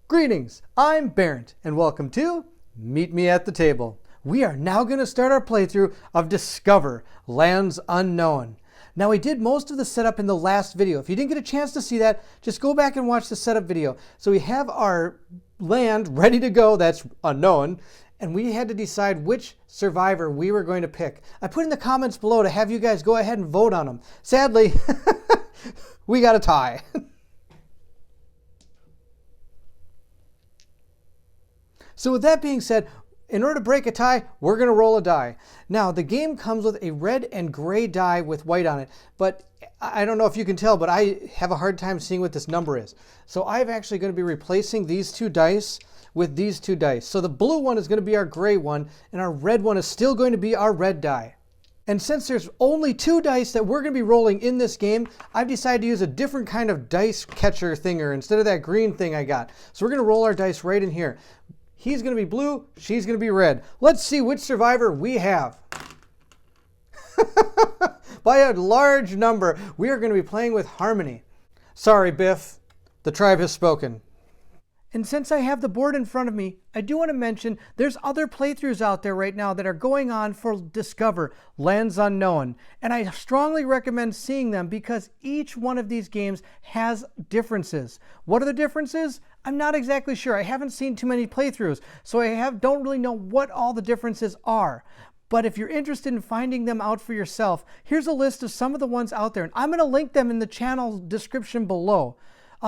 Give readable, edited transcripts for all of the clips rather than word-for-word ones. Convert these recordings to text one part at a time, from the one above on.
Greetings, I'm Barrett, and welcome to Meet Me at the Table. We are now going to start our playthrough of Discover, Lands Unknown. Now, we did most of the setup in the last video. If you didn't get a chance to see that, just go back and watch the setup video. So we have our land ready to go, that's unknown, and we had to decide which survivor we were going to pick. I put in the comments below to have you guys go ahead and vote on them. Sadly, we got a tie. So with that being said, in order to break a tie, we're going to roll a die. Now, the game comes with a red and gray die with white on it, but I don't know if you can tell, but I have a hard time seeing what this number is. So I'm actually going to be replacing these two dice with these two dice. So the blue one is going to be our gray one, and our red one is still going to be our red die. And since there's only two dice that we're going to be rolling in this game, I've decided to use a different kind of dice catcher thinger instead of that green thing I got. So we're going to roll our dice right in here. He's going to be blue, she's going to be red. Let's see which survivor we have. By a large number, we are going to be playing with Harmony. Sorry, Biff, the tribe has spoken. And since I have the board in front of me, I do want to mention there's other playthroughs out there right now that are going on for Discover, Lands Unknown. And I strongly recommend seeing them because each one of these games has differences. What are the differences? I'm not exactly sure. I haven't seen too many playthroughs, so I don't really know what all the differences are. But if you're interested in finding them out for yourself, here's a list of some of the ones out there. And I'm going to link them in the channel description below.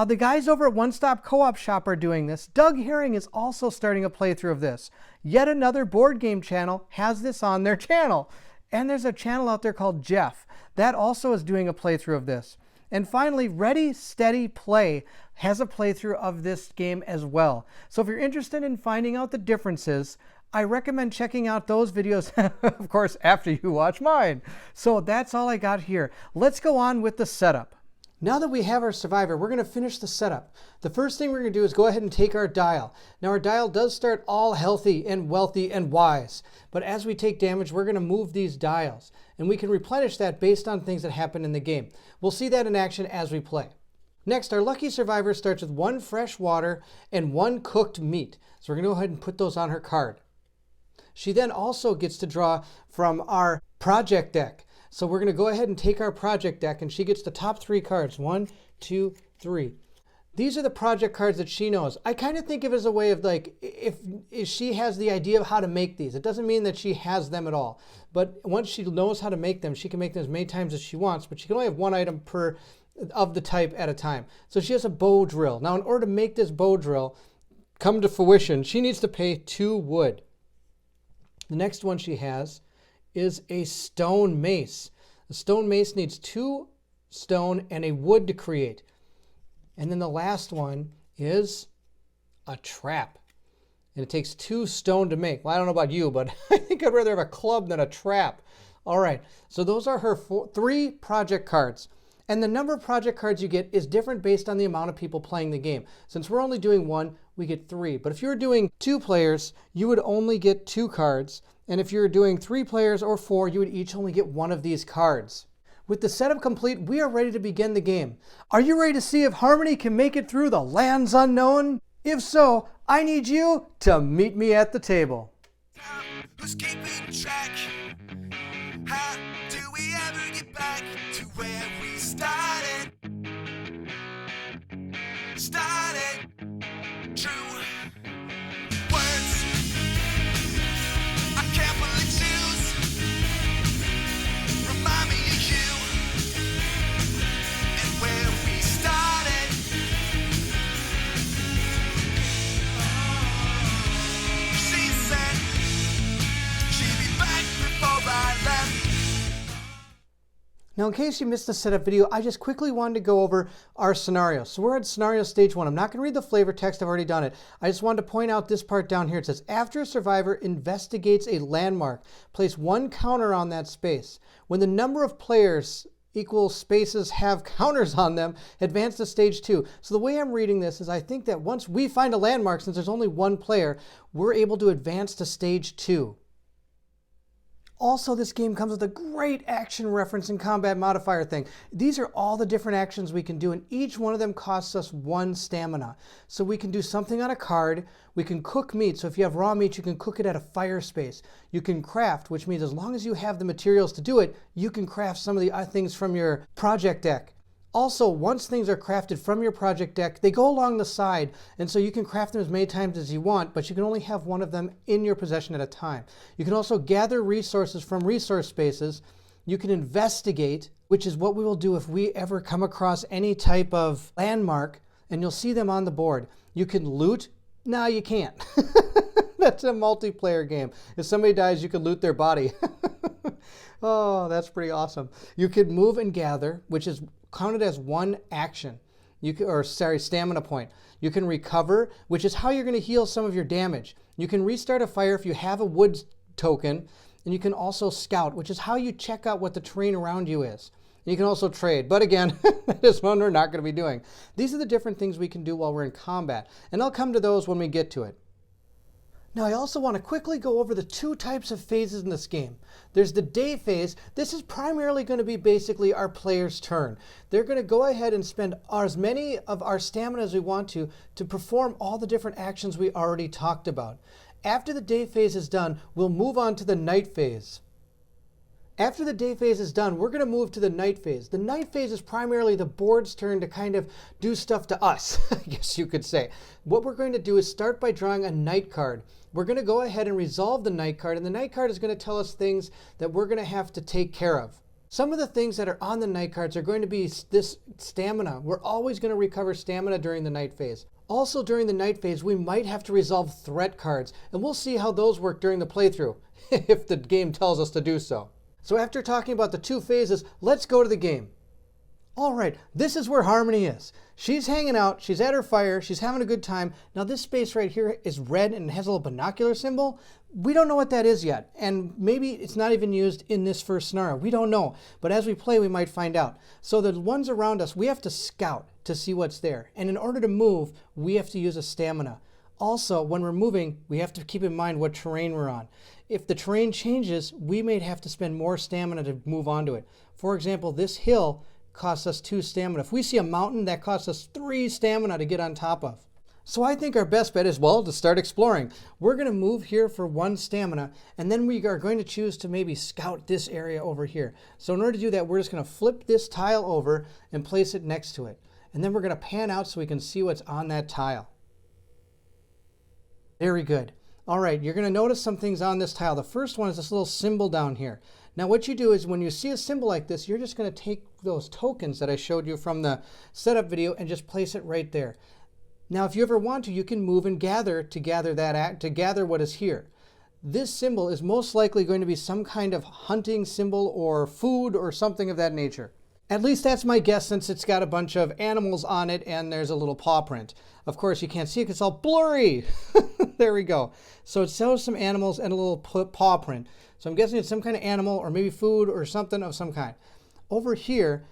The guys over at OneStopCoop Shop are doing this. Doug Herring is also starting a playthrough of this. Yet another board game channel has this on their channel. And there's a channel out there called Jeff. That also is doing a playthrough of this. And finally, Ready, Steady, Play has a playthrough of this game as well. So if you're interested in finding out the differences, I recommend checking out those videos, of course, after you watch mine. So that's all I got here. Let's go on with the setup. Now that we have our survivor, we're going to finish the setup. The first thing we're going to do is go ahead and take our dial. Now our dial does start all healthy and wealthy and wise, but as we take damage, we're going to move these dials, and we can replenish that based on things that happen in the game. We'll see that in action as we play. Next, our lucky survivor starts with 1 fresh water and 1 cooked meat. So we're going to go ahead and put those on her card. She then also gets to draw from our project deck. So we're going to go ahead and take our project deck, and she gets the top 3 cards. 1, 2, 3. These are the project cards that she knows. I kind of think of it as a way of like, if she has the idea of how to make these. It doesn't mean that she has them at all. But once she knows how to make them, she can make them as many times as she wants, but she can only have 1 item per of the type at a time. So she has a bow drill. Now in order to make this bow drill come to fruition, she needs to pay 2 wood. The next one she has is a stone mace. The stone mace needs 2 stone and a wood to create. And then the last one is a trap. And it takes 2 stone to make. Well, I don't know about you, but I think I'd rather have a club than a trap. All right, so those are her 3 project cards. And the number of project cards you get is different based on the amount of people playing the game. Since we're only doing 1, we get 3. But if you're doing 2 players, you would only get 2 cards. And if you're doing 3 players or 4, you would each only get 1 of these cards. With the setup complete, we are ready to begin the game. Are you ready to see if Harmony can make it through the Lands Unknown? If so, I need you to meet me at the table. Who's keeping track? How do we ever get back to where we started? True words I carefully choose. Remind me of you and where we started. She said she'd be back before I left. Now, in case you missed the setup video, I just quickly wanted to go over our scenario. So we're at scenario stage 1. I'm not going to read the flavor text. I've already done it. I just wanted to point out this part down here. It says, after a survivor investigates a landmark, place 1 counter on that space. When the number of players equal spaces have counters on them, advance to stage 2. So the way I'm reading this is I think that once we find a landmark, since there's only 1 player, we're able to advance to stage 2. Also, this game comes with a great action reference and combat modifier thing. These are all the different actions we can do, and each one of them costs us 1 stamina. So we can do something on a card. We can cook meat. So if you have raw meat, you can cook it at a fire space. You can craft, which means as long as you have the materials to do it, you can craft some of the things from your project deck. Also, once things are crafted from your project deck, they go along the side, and so you can craft them as many times as you want, but you can only have one of them in your possession at a time. You can also gather resources from resource spaces. You can investigate, which is what we will do if we ever come across any type of landmark, and you'll see them on the board. You can loot. No, you can't. That's a multiplayer game. If somebody dies, you can loot their body. Oh, that's pretty awesome. You can move and gather, which is counted as 1 action. Stamina point. You can recover, which is how you're going to heal some of your damage. You can restart a fire if you have a wood token, and you can also scout, which is how you check out what the terrain around you is. You can also trade, but again, this one we're not going to be doing. These are the different things we can do while we're in combat, and I'll come to those when we get to it. Now, I also want to quickly go over the 2 types of phases in this game. There's the day phase. This is primarily going to be basically our player's turn. They're going to go ahead and spend as many of our stamina as we want to perform all the different actions we already talked about. After the day phase is done, we'll move on to the night phase. After the day phase is done, we're going to move to the night phase. The night phase is primarily the board's turn to kind of do stuff to us, I guess you could say. What we're going to do is start by drawing a night card. We're going to go ahead and resolve the night card, and the night card is going to tell us things that we're going to have to take care of. Some of the things that are on the night cards are going to be this stamina. We're always going to recover stamina during the night phase. Also during the night phase, we might have to resolve threat cards, and we'll see how those work during the playthrough, if the game tells us to do so. So after talking about the 2 phases, let's go to the game. All right, this is where Harmony is. She's hanging out, she's at her fire, she's having a good time. Now this space right here is red and it has a little binocular symbol. We don't know what that is yet, and maybe it's not even used in this first scenario. We don't know, but as we play, we might find out. So the ones around us, we have to scout to see what's there. And in order to move, we have to use a stamina. Also, when we're moving, we have to keep in mind what terrain we're on. If the terrain changes, we may have to spend more stamina to move onto it. For example, this hill costs us 2 stamina. If we see a mountain, that costs us 3 stamina to get on top of. So I think our best bet is, well, to start exploring. We're going to move here for 1 stamina, and then we are going to choose to maybe scout this area over here. So in order to do that, we're just going to flip this tile over and place it next to it. And then we're going to pan out so we can see what's on that tile. Very good. All right, you're going to notice some things on this tile. The first one is this little symbol down here. Now what you do is when you see a symbol like this, you're just going to take those tokens that I showed you from the setup video and just place it right there. Now if you ever want to, you can move and gather to gather what is here. This symbol is most likely going to be some kind of hunting symbol or food or something of that nature. At least that's my guess, since it's got a bunch of animals on it and there's a little paw print. Of course, you can't see it because it's all blurry. There we go. So it shows some animals and a little paw print. So I'm guessing it's some kind of animal or maybe food or something of some kind. Over here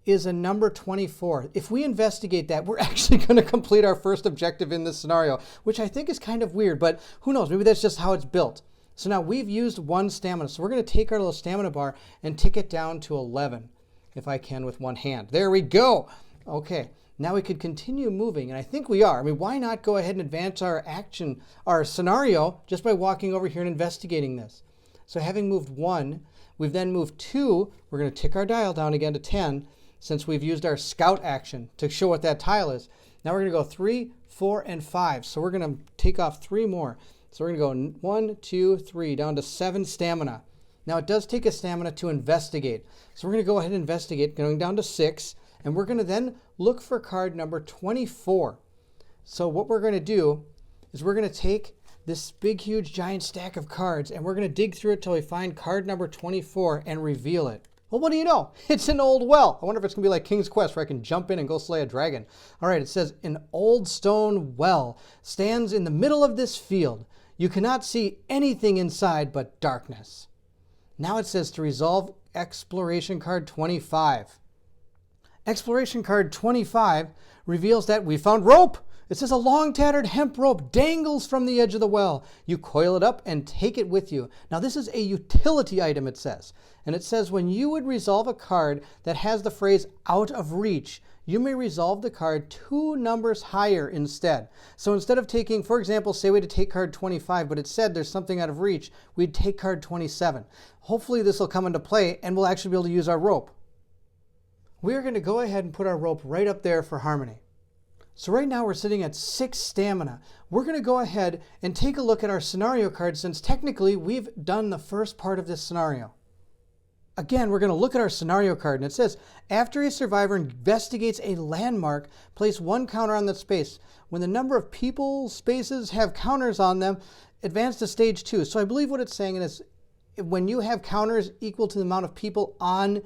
is a number 24. If we investigate that, we're actually going to complete our first objective in this scenario, which I think is kind of weird, but who knows? Maybe that's just how it's built. So now we've used 1 stamina. So we're going to take our little stamina bar and tick it down to 11. If I can with 1 hand. There we go. Okay, now we could continue moving, and I think we are. I mean, why not go ahead and advance our scenario, just by walking over here and investigating this? So having moved 1, we've then moved 2. We're going to tick our dial down again to 10, since we've used our scout action to show what that tile is. Now we're going to go 3, 4, and 5. So we're going to take off 3 more. So we're going to go 1, 2, 3, down to 7 stamina. Now it does take a stamina to investigate. So we're going to go ahead and investigate, going down to 6, and we're going to then look for card number 24. So what we're going to do is we're going to take this big, huge, giant stack of cards, and we're going to dig through it till we find card number 24 and reveal it. Well, what do you know? It's an old well. I wonder if it's going to be like King's Quest, where I can jump in and go slay a dragon. All right, it says, an old stone well stands in the middle of this field. You cannot see anything inside but darkness. Now it says to resolve exploration card 25. Exploration card 25 reveals that we found rope. It says a long tattered hemp rope dangles from the edge of the well. You coil it up and take it with you. Now this is a utility item, it says. And it says when you would resolve a card that has the phrase out of reach, you may resolve the card 2 numbers higher instead. So instead of taking, for example, say we had to take card 25, but it said there's something out of reach, we'd take card 27. Hopefully this will come into play and we'll actually be able to use our rope. We're going to go ahead and put our rope right up there for Harmony. So right now we're sitting at 6 stamina. We're going to go ahead and take a look at our scenario card since technically we've done the first part of this scenario. Again, we're going to look at our scenario card, and it says, after a survivor investigates a landmark, place 1 counter on that space. When the number of people, spaces have counters on them, advance to stage 2. So I believe what it's saying is when you have counters equal to the amount of people on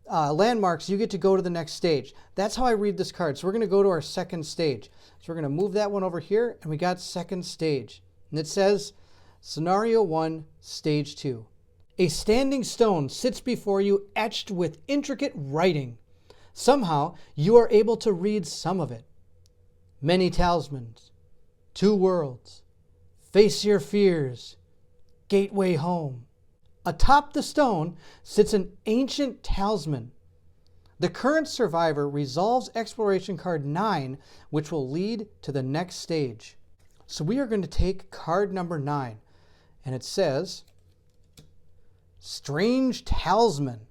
landmarks, you get to go to the next stage. That's how I read this card. So we're going to go to our second stage. So we're going to move that one over here, and we got second stage. And it says, Scenario 1, Stage 2. A standing stone sits before you etched with intricate writing. Somehow, you are able to read some of it. Many talismans, 2 worlds, face your fears, gateway home. Atop the stone sits an ancient talisman. The current survivor resolves exploration card 9, which will lead to the next stage. So we are going to take card number 9, and it says, Strange Talisman.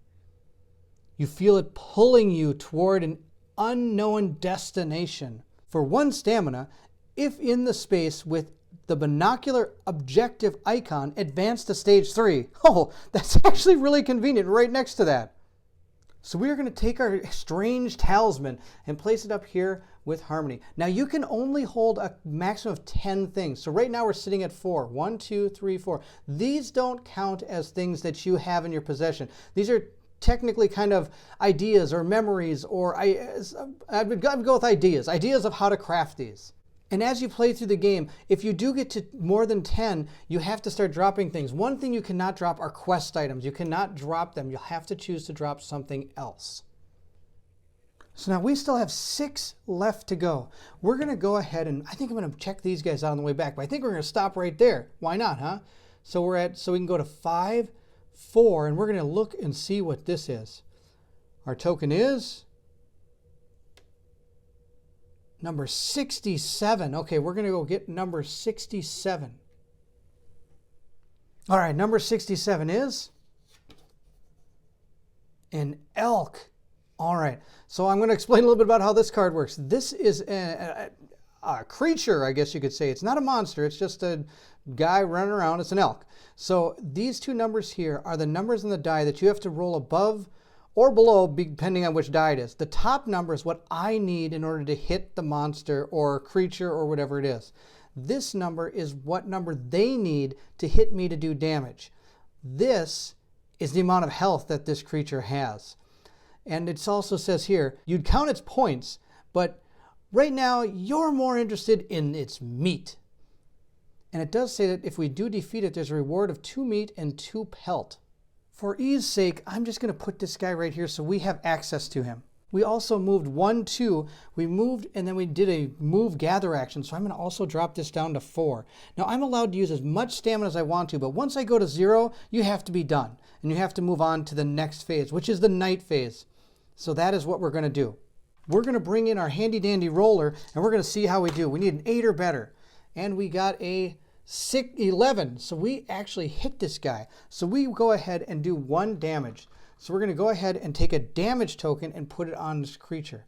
You feel it pulling you toward an unknown destination. For 1 stamina, if in the space with the binocular objective icon, advance to stage 3. Oh, that's actually really convenient right next to that. So we are going to take our Strange Talisman and place it up here with Harmony. Now you can only hold a maximum of 10 things. So right now we're sitting at 4. 1, 2, 3, 4. These don't count as things that you have in your possession. These are technically kind of ideas or memories, or I would go with ideas of how to craft these. And as you play through the game, if you do get to more than 10, you have to start dropping things. One thing you cannot drop are quest items. You cannot drop them. You'll have to choose to drop something else. So now we still have 6 left to go. We're going to go ahead and I think I'm going to check these guys out on the way back, but I think we're going to stop right there. Why not, huh? So we can go to 5, 4, and we're going to look and see what this is. Our token is number 67. Okay, we're going to go get number 67. All right, number 67 is an elk. All right, so I'm going to explain a little bit about how this card works. This is a creature, I guess you could say. It's not a monster. It's just a guy running around. It's an elk. So these 2 numbers here are the numbers in the die that you have to roll above or below, depending on which die it is. The top number is what I need in order to hit the monster or creature or whatever it is. This number is what number they need to hit me to do damage. This is the amount of health that this creature has. And it also says here, you'd count its points, but right now you're more interested in its meat. And it does say that if we do defeat it, there's a reward of 2 meat and 2 pelt. For ease sake, I'm just going to put this guy right here so we have access to him. We also moved 1, 2. We moved and then we did a move gather action. So I'm going to also drop this down to 4. Now I'm allowed to use as much stamina as I want to, but once I go to 0, you have to be done. And you have to move on to the next phase, which is the night phase. So that is what we're going to do. We're going to bring in our handy dandy roller and we're going to see how we do. We need an 8 or better. And we got a 11. So we actually hit this guy. So we go ahead and do 1 damage. So we're going to go ahead and take a damage token and put it on this creature.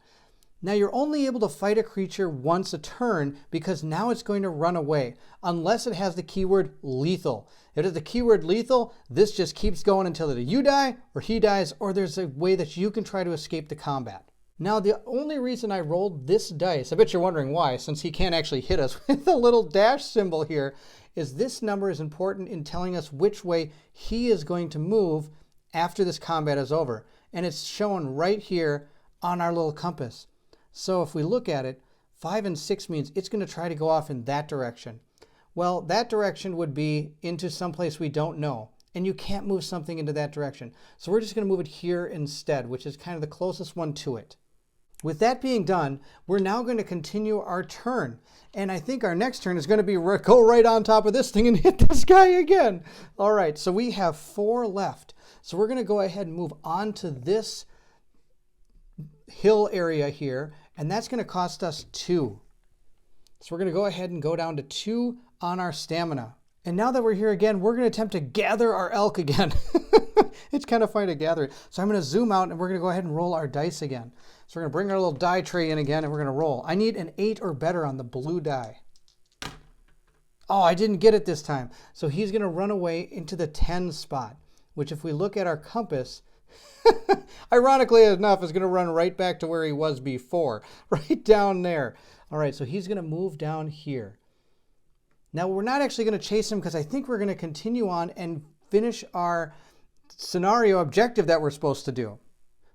Now you're only able to fight a creature once a turn because now it's going to run away unless it has the keyword lethal. If it has the keyword lethal, this just keeps going until either you die or he dies, or there's a way that you can try to escape the combat. Now the only reason I rolled this dice, I bet you're wondering why, since he can't actually hit us with the little dash symbol here, is this number is important in telling us which way he is going to move after this combat is over. And it's shown right here on our little compass. So if we look at it, 5 and 6 means it's going to try to go off in that direction. Well, that direction would be into someplace we don't know. And you can't move something into that direction. So we're just going to move it here instead, which is kind of the closest one to it. With that being done, we're now going to continue our turn. And I think our next turn is going to be go right on top of this thing and hit this guy again. All right, so we have 4 left. So we're going to go ahead and move on to this hill area here, and that's going to cost us 2. So we're going to go ahead and go down to 2 on our stamina. And now that we're here again, we're going to attempt to gather our elk again. It's kind of fun to gather it. So I'm going to zoom out and we're going to go ahead and roll our dice again. So we're going to bring our little die tray in again and we're going to roll. I need an 8 or better on the blue die. Oh, I didn't get it this time. So he's going to run away into the 10 spot, which if we look at our compass, ironically enough, is going to run right back to where he was before, right down there. All right, so he's going to move down here. Now, we're not actually going to chase him because I think we're going to continue on and finish our scenario objective that we're supposed to do.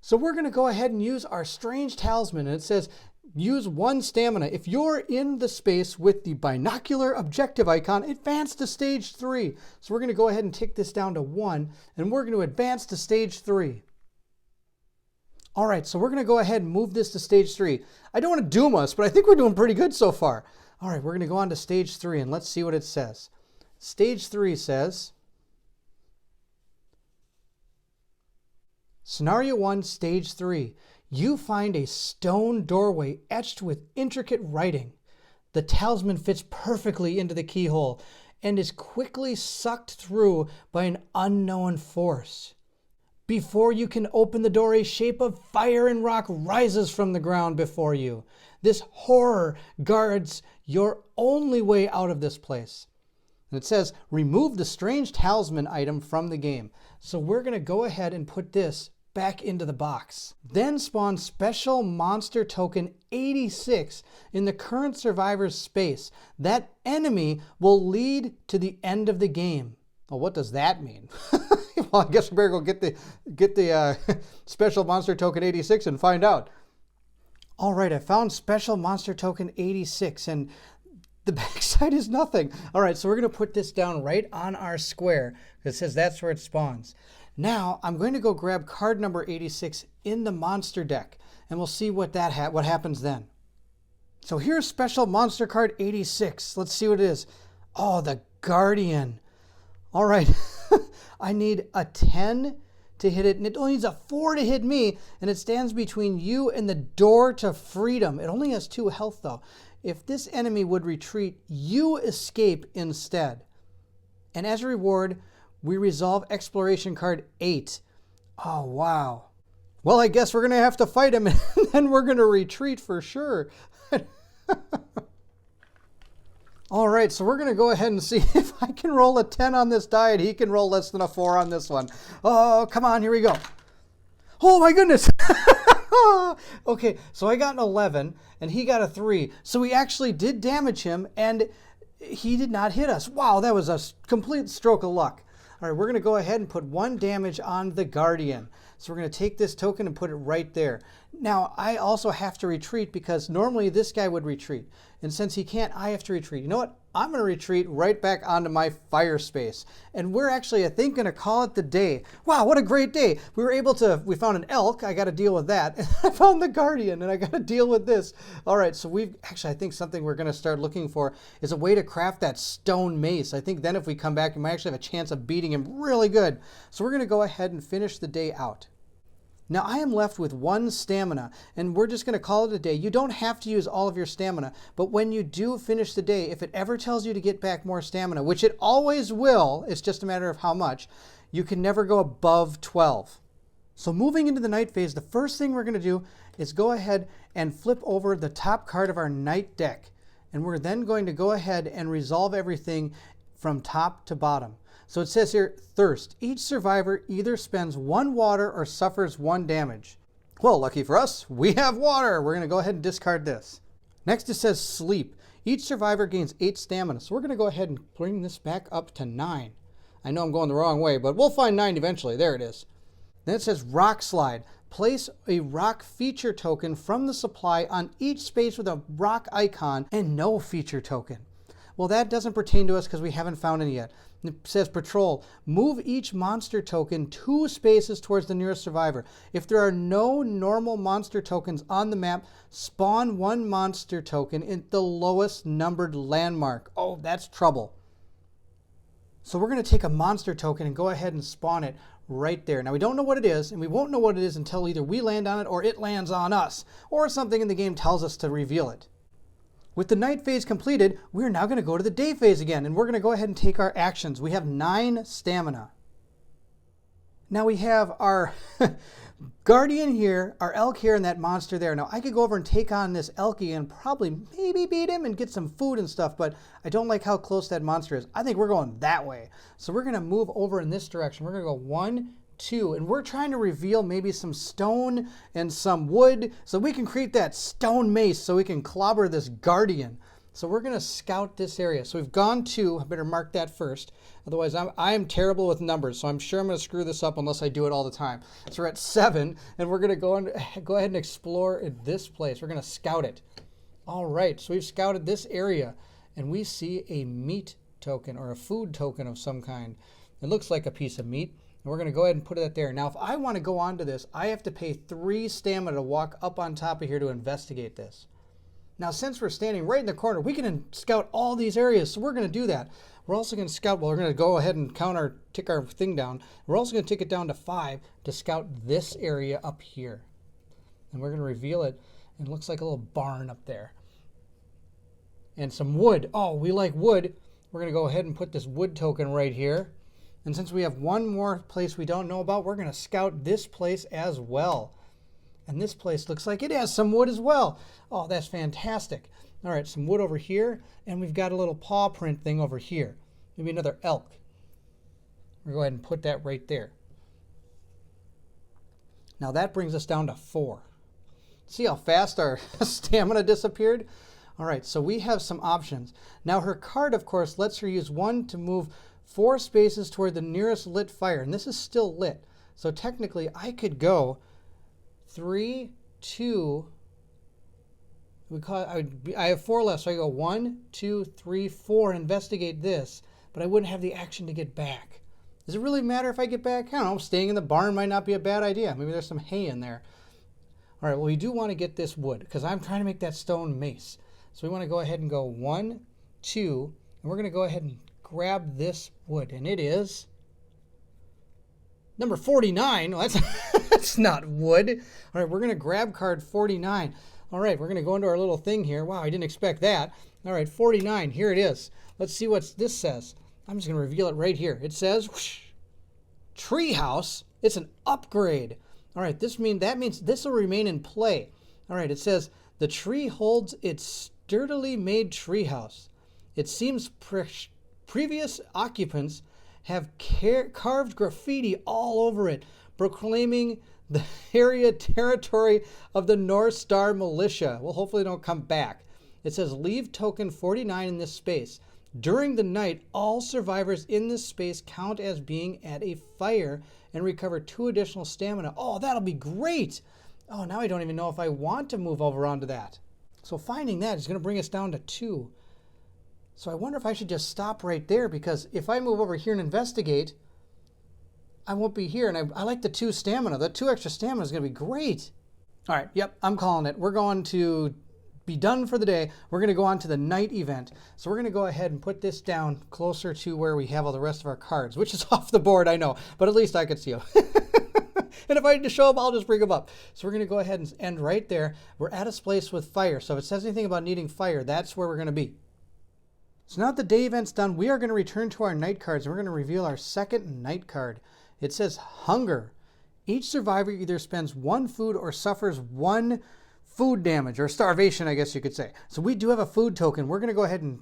So we're going to go ahead and use our strange talisman, and it says use 1 stamina. If you're in the space with the binocular objective icon, advance to stage 3. So we're going to go ahead and tick this down to 1, and we're going to advance to stage 3. All right, so we're going to go ahead and move this to stage 3. I don't want to doom us, but I think we're doing pretty good so far. All right, we're going to go on to stage 3, and let's see what it says. Stage 3 says, Scenario 1, Stage 3. You find a stone doorway etched with intricate writing. The talisman fits perfectly into the keyhole and is quickly sucked through by an unknown force. Before you can open the door, a shape of fire and rock rises from the ground before you. This horror guards your only way out of this place. And it says, remove the strange talisman item from the game. So we're going to go ahead and put this back into the box. Then spawn special monster token 86 in the current survivor's space. That enemy will lead to the end of the game. Well, what does that mean? Well, I guess we better go get the special monster token 86 and find out. All right, I found special monster token 86 and the backside is nothing. All right, so we're going to put this down right on our square. It says that's where it spawns. Now, I'm going to go grab card number 86 in the monster deck, and we'll see what happens then. So here's special monster card 86. Let's see what it is. Oh, the Guardian. All right, I need a 10 to hit it, and it only needs a 4 to hit me, and it stands between you and the door to freedom. It only has 2 health, though. If this enemy would retreat, you escape instead. And as a reward, we resolve exploration card 8. Oh, wow. Well, I guess we're going to have to fight him, and then we're going to retreat for sure. All right, so we're going to go ahead and see if I can roll a 10 on this die, and he can roll less than a 4 on this one. Oh, come on, here we go. Oh, my goodness. Okay, so I got an 11, and he got a 3. So we actually did damage him, and he did not hit us. Wow, that was a complete stroke of luck. All right, we're going to go ahead and put 1 damage on the Guardian. So we're going to take this token and put it right there. Now, I also have to retreat because normally this guy would retreat. And since he can't, I have to retreat. You know what? I'm going to retreat right back onto my fire space. And we're actually, I think, going to call it the day. Wow, what a great day. We found an elk. I got to deal with that. And I found the Guardian, and I got to deal with this. All right, so I think something we're going to start looking for is a way to craft that stone mace. I think then if we come back, we might actually have a chance of beating him really good. So we're going to go ahead and finish the day out. Now I am left with 1 stamina, and we're just going to call it a day. You don't have to use all of your stamina, but when you do finish the day, if it ever tells you to get back more stamina, which it always will, it's just a matter of how much, you can never go above 12. So moving into the night phase, the first thing we're going to do is go ahead and flip over the top card of our night deck, and we're then going to go ahead and resolve everything from top to bottom. So it says here, thirst. Each survivor either spends 1 water or suffers 1 damage. Well, lucky for us, we have water. We're going to go ahead and discard this. Next it says sleep. Each survivor gains 8 stamina. So we're going to go ahead and bring this back up to 9. I know I'm going the wrong way, but we'll find 9 eventually. There it is. Then it says rock slide. Place a rock feature token from the supply on each space with a rock icon and no feature token. Well, that doesn't pertain to us because we haven't found any yet. It says patrol. Move each monster token 2 spaces towards the nearest survivor. If there are no normal monster tokens on the map, spawn 1 monster token in the lowest numbered landmark. Oh, that's trouble. So we're going to take a monster token and go ahead and spawn it right there. Now we don't know what it is, and we won't know what it is until either we land on it or it lands on us, or something in the game tells us to reveal it. With the night phase completed, we're now going to go to the day phase again, and we're going to go ahead and take our actions. We have 9 stamina. Now we have our guardian here, our elk here, and that monster there. Now I could go over and take on this elky and probably maybe beat him and get some food and stuff, but I don't like how close that monster is. I think we're going that way. So we're going to move over in this direction. We're going to go 1, 2, and we're trying to reveal maybe some stone and some wood so we can create that stone mace so we can clobber this guardian. So we're going to scout this area. So we've gone 2. I better mark that first. Otherwise, I am terrible with numbers, so I'm sure I'm going to screw this up unless I do it all the time. So we're at 7, and we're going to go ahead and explore this place. We're going to scout it. All right, so we've scouted this area, and we see a meat token or a food token of some kind. It looks like a piece of meat. And we're going to go ahead and put it there. Now, if I want to go onto this, I have to pay 3 stamina to walk up on top of here to investigate this. Now, since we're standing right in the corner, we can scout all these areas, so we're going to do that. We're also going to scout, well, we're going to go ahead and tick our thing down. We're also going to tick it down to 5 to scout this area up here. And we're going to reveal it, and it looks like a little barn up there. And some wood. Oh, we like wood. We're going to go ahead and put this wood token right here. And since we have one more place we don't know about, we're going to scout this place as well. And this place looks like it has some wood as well. Oh, that's fantastic. All right, some wood over here, and we've got a little paw print thing over here. Maybe another elk. We'll go ahead and put that right there. Now that brings us down to 4. See how fast our stamina disappeared? All right, so we have some options. Now her card, of course, lets her use 1 to move 4 spaces toward the nearest lit fire, and this is still lit. So technically, I could go 3, 2. I have 4 left, so I go 1, 2, 3, 4. Investigate this, but I wouldn't have the action to get back. Does it really matter if I get back? I don't know. Staying in the barn might not be a bad idea. Maybe there's some hay in there. All right. Well, we do want to get this wood because I'm trying to make that stone mace. So we want to go ahead and go 1, 2, and we're going to go ahead and grab this wood, and it is number 49. Well, that's not wood. All right, we're going to grab card 49. All right, we're going to go into our little thing here. Wow, I didn't expect that. All right, 49, here it is. Let's see what this says. I'm just going to reveal it right here. It says, whoosh, treehouse. It's an upgrade. All right, that means this will remain in play. All right, it says, the tree holds its sturdily made treehouse. It seems previous occupants have carved graffiti all over it, proclaiming the area territory of the North Star Militia. Well, hopefully they don't come back. It says, leave token 49 in this space. During the night, all survivors in this space count as being at a fire and recover 2 additional stamina. Oh, that'll be great. Oh, now I don't even know if I want to move over onto that. So finding that is going to bring us down to 2. So I wonder if I should just stop right there, because if I move over here and investigate, I won't be here. And I like the 2 stamina. The 2 extra stamina is going to be great. All right. Yep. I'm calling it. We're going to be done for the day. We're going to go on to the night event. So we're going to go ahead and put this down closer to where we have all the rest of our cards, which is off the board, I know, but at least I could see them. And if I need to show them, I'll just bring them up. So we're going to go ahead and end right there. We're at a place with fire. So if it says anything about needing fire, that's where we're going to be. So now that the day event's done, we are going to return to our night cards, and we're going to reveal our second night card. It says hunger. Each survivor either spends 1 food or suffers 1 food damage, or starvation, I guess you could say. So we do have a food token. We're going to go ahead and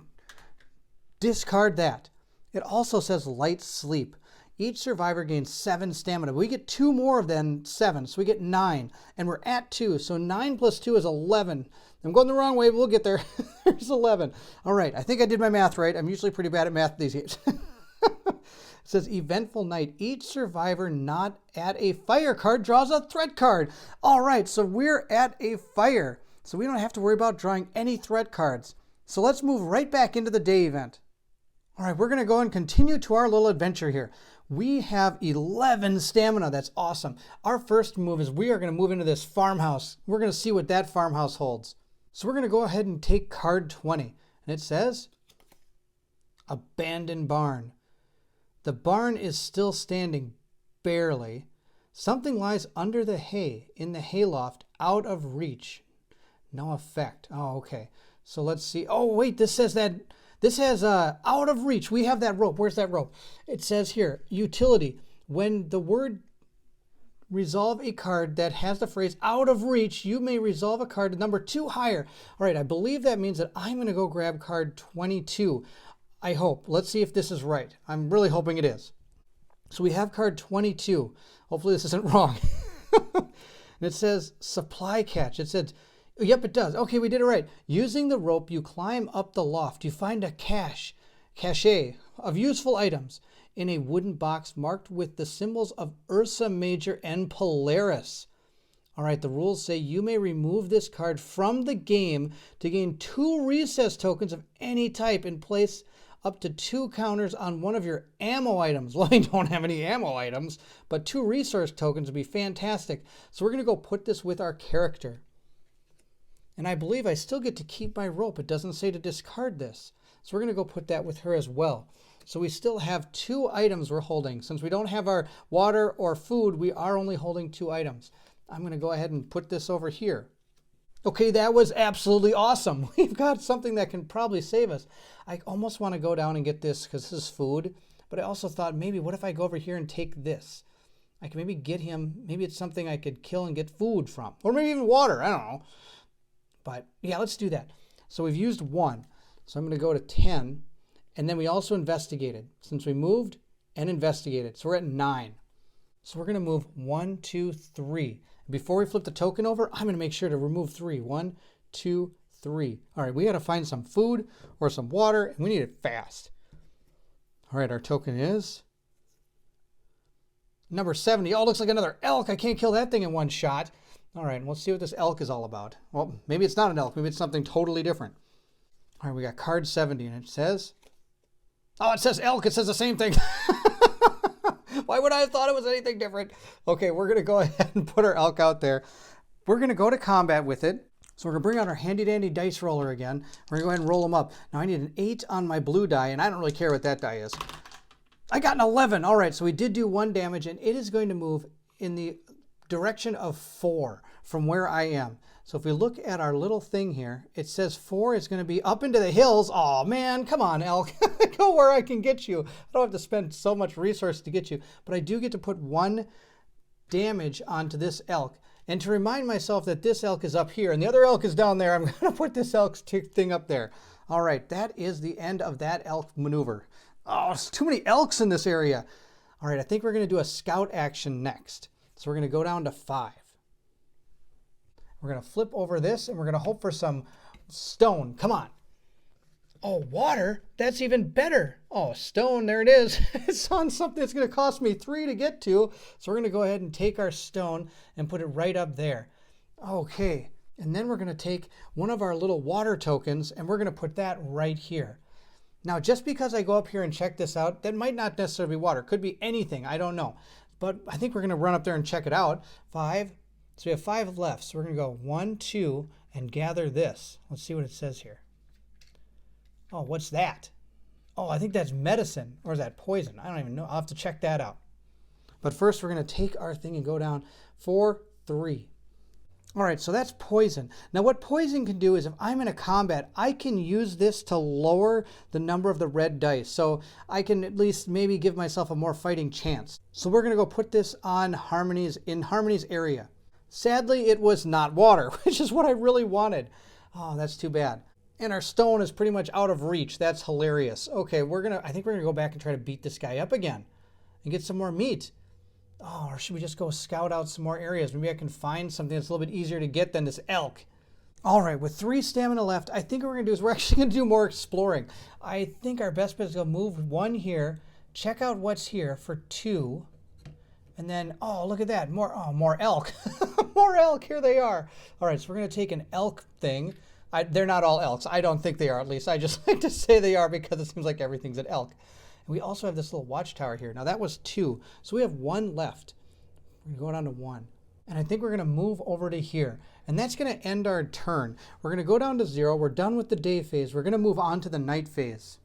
discard that. It also says light sleep. Each survivor gains 7 stamina. We get 2 more than 7, so we get 9. And we're at 2, so 9 plus 2 is 11. I'm going the wrong way, but we'll get there. There's 11. All right, I think I did my math right. I'm usually pretty bad at math these days. It says eventful night. Each survivor not at a fire card draws a threat card. All right, so we're at a fire. So we don't have to worry about drawing any threat cards. So let's move right back into the day event. All right, we're going to go and continue to our little adventure here. We have 11 stamina. That's awesome. Our first move is we are going to move into this farmhouse. We're going to see what that farmhouse holds. So we're going to go ahead and take card 20. And it says, abandoned barn. The barn is still standing, barely. Something lies under the hay, in the hayloft, out of reach. No effect. Oh, okay. So let's see. Oh, wait, this says that... This has out of reach. We have that rope. Where's that rope? It says here, utility. When the word resolve a card that has the phrase out of reach, you may resolve a card to number 2 higher. All right, I believe that means that I'm going to go grab card 22. I hope. Let's see if this is right. I'm really hoping it is. So we have card 22. Hopefully this isn't wrong. And it says supply catch. It said... Yep, it does. Okay, we did it right. Using the rope, you climb up the loft. You find a cache of useful items in a wooden box marked with the symbols of Ursa Major and Polaris. All right, the rules say you may remove this card from the game to gain 2 recess tokens of any type and place up to 2 counters on one of your ammo items. Well, I don't have any ammo items, but 2 resource tokens would be fantastic. So we're going to go put this with our character. And I believe I still get to keep my rope. It doesn't say to discard this. So we're going to go put that with her as well. So we still have 2 items we're holding. Since we don't have our water or food, we are only holding 2 items. I'm going to go ahead and put this over here. Okay, that was absolutely awesome. We've got something that can probably save us. I almost want to go down and get this because this is food. But I also thought maybe what if I go over here and take this? I can maybe get him. Maybe it's something I could kill and get food from. Or maybe even water. I don't know. But yeah, let's do that. So we've used 1. So I'm going to go to 10. And then we also investigated. Since we moved and investigated. So we're at 9. So we're going to move 1, 2, 3. Before we flip the token over, I'm going to make sure to remove 3. 1, 2, 3. All right, we got to find some food or some water. And we need it fast. All right, our token is number 70. Oh, looks like another elk. I can't kill that thing in one shot. All right, let's see what this elk is all about. Well, maybe it's not an elk. Maybe it's something totally different. All right, we got card 70, and it says... Oh, it says elk. It says the same thing. Why would I have thought it was anything different? Okay, we're going to go ahead and put our elk out there. We're going to go to combat with it. So we're going to bring out our handy-dandy dice roller again. We're going to go ahead and roll them up. Now, I need an 8 on my blue die, and I don't really care what that die is. I got an 11. All right, so we did do 1 damage, and it is going to move in the direction of 4 from where I am. So if we look at our little thing here, it says 4 is going to be up into the hills. Oh man, come on, elk. Go where I can get you. I don't have to spend so much resource to get you, but I do get to put 1 damage onto this elk. And to remind myself that this elk is up here and the other elk is down there, I'm going to put this elk's thing up there. All right, that is the end of that elk maneuver. Oh, there's too many elks in this area. All right, I think we're going to do a scout action next. So we're going to go down to 5. We're going to flip over this and we're going to hope for some stone. Come on. Oh, water? That's even better. Oh, stone, there it is. It's on something that's going to cost me 3 to get to. So we're going to go ahead and take our stone and put it right up there. Okay. And then we're going to take one of our little water tokens and we're going to put that right here. Now, just because I go up here and check this out, that might not necessarily be water. Could be anything. I don't know. But I think we're going to run up there and check it out. 5. So we have 5 left. So we're going to go 1, 2, and gather this. Let's see what it says here. Oh, what's that? Oh, I think that's medicine. Or is that poison? I don't even know. I'll have to check that out. But first, we're going to take our thing and go down 4, 3. All right, so that's poison. Now, what poison can do is if I'm in a combat, I can use this to lower the number of the red dice. So I can at least maybe give myself a more fighting chance. So we're going to go put this on Harmony's area. Sadly, it was not water, which is what I really wanted. Oh, that's too bad. And our stone is pretty much out of reach. That's hilarious. Okay, I think we're gonna go back and try to beat this guy up again and get some more meat. Oh, or should we just go scout out some more areas? Maybe I can find something that's a little bit easier to get than this elk. All right, with 3 stamina left, I think what we're gonna do is we're actually gonna do more exploring. I think our best bet is to move 1 here, check out what's here for 2, and then, oh, look at that, more elk. More elk, here they are. All right, so we're gonna take an elk thing. They're not all elks. I don't think they are, at least. I just like to say they are because it seems like everything's an elk. And we also have this little watchtower here. Now that was 2, so we have 1 left. We're going to go down to 1. And I think we're going to move over to here. And that's going to end our turn. We're going to go down to 0. We're done with the day phase. We're going to move on to the night phase.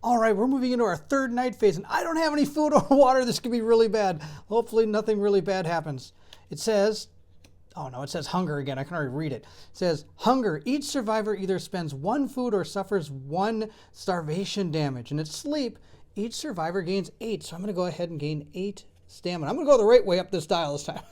All right, we're moving into our 3rd night phase, and I don't have any food or water. This could be really bad. Hopefully nothing really bad happens. It says, oh no, it says hunger again. I can already read it. It says, hunger. Each survivor either spends 1 food or suffers 1 starvation damage. And at sleep, each survivor gains 8. So I'm going to go ahead and gain 8 stamina. I'm going to go the right way up this dial this time.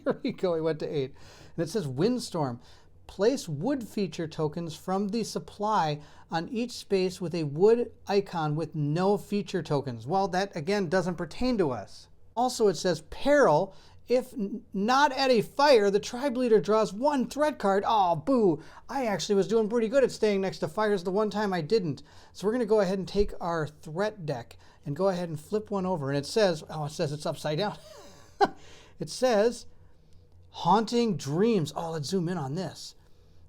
There we go. We went to 8. And it says windstorm. Place wood feature tokens from the supply on each space with a wood icon with no feature tokens. Well, that again doesn't pertain to us. Also, it says peril. If not at a fire, the tribe leader draws 1 threat card. Oh, boo. I actually was doing pretty good at staying next to fires the one time I didn't. So we're going to go ahead and take our threat deck and go ahead and flip one over. And it says, oh, it says it's upside down. It says haunting dreams. Oh, let's zoom in on this.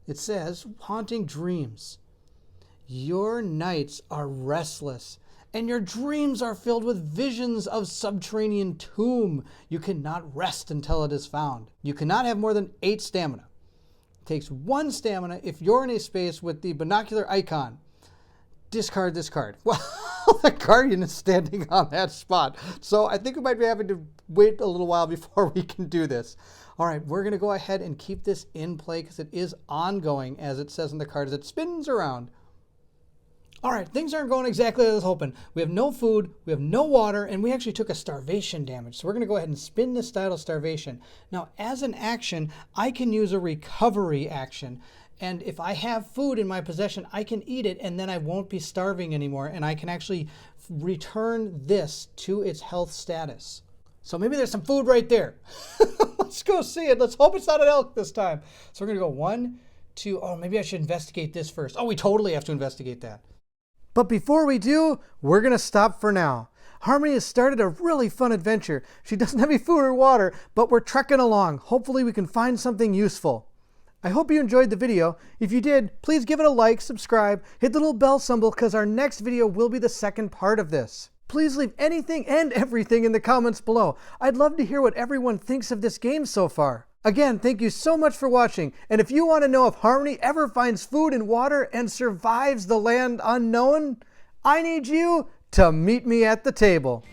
It says, haunting dreams. Your nights are restless, and your dreams are filled with visions of subterranean tomb. You cannot rest until it is found. You cannot have more than 8 stamina. It takes 1 stamina if you're in a space with the binocular icon. Discard this card. Well, the guardian is standing on that spot. So I think we might be having to wait a little while before we can do this. All right, we're going to go ahead and keep this in play because it is ongoing, as it says in the card, as it spins around. All right, things aren't going exactly as I was hoping. We have no food, we have no water, and we actually took a starvation damage. So we're going to go ahead and spin this title starvation. Now, as an action, I can use a recovery action. And if I have food in my possession, I can eat it, and then I won't be starving anymore, and I can actually return this to its health status. So maybe there's some food right there. Let's go see it. Let's hope it's not an elk this time. So we're going to go 1, 2. Oh, maybe I should investigate this first. Oh, we totally have to investigate that. But before we do, we're going to stop for now. Harmony has started a really fun adventure. She doesn't have any food or water, but we're trekking along. Hopefully we can find something useful. I hope you enjoyed the video. If you did, please give it a like, subscribe, hit the little bell symbol because our next video will be the 2nd part of this. Please leave anything and everything in the comments below. I'd love to hear what everyone thinks of this game so far. Again, thank you so much for watching. And if you want to know if Harmony ever finds food and water and survives the land unknown, I need you to meet me at the table.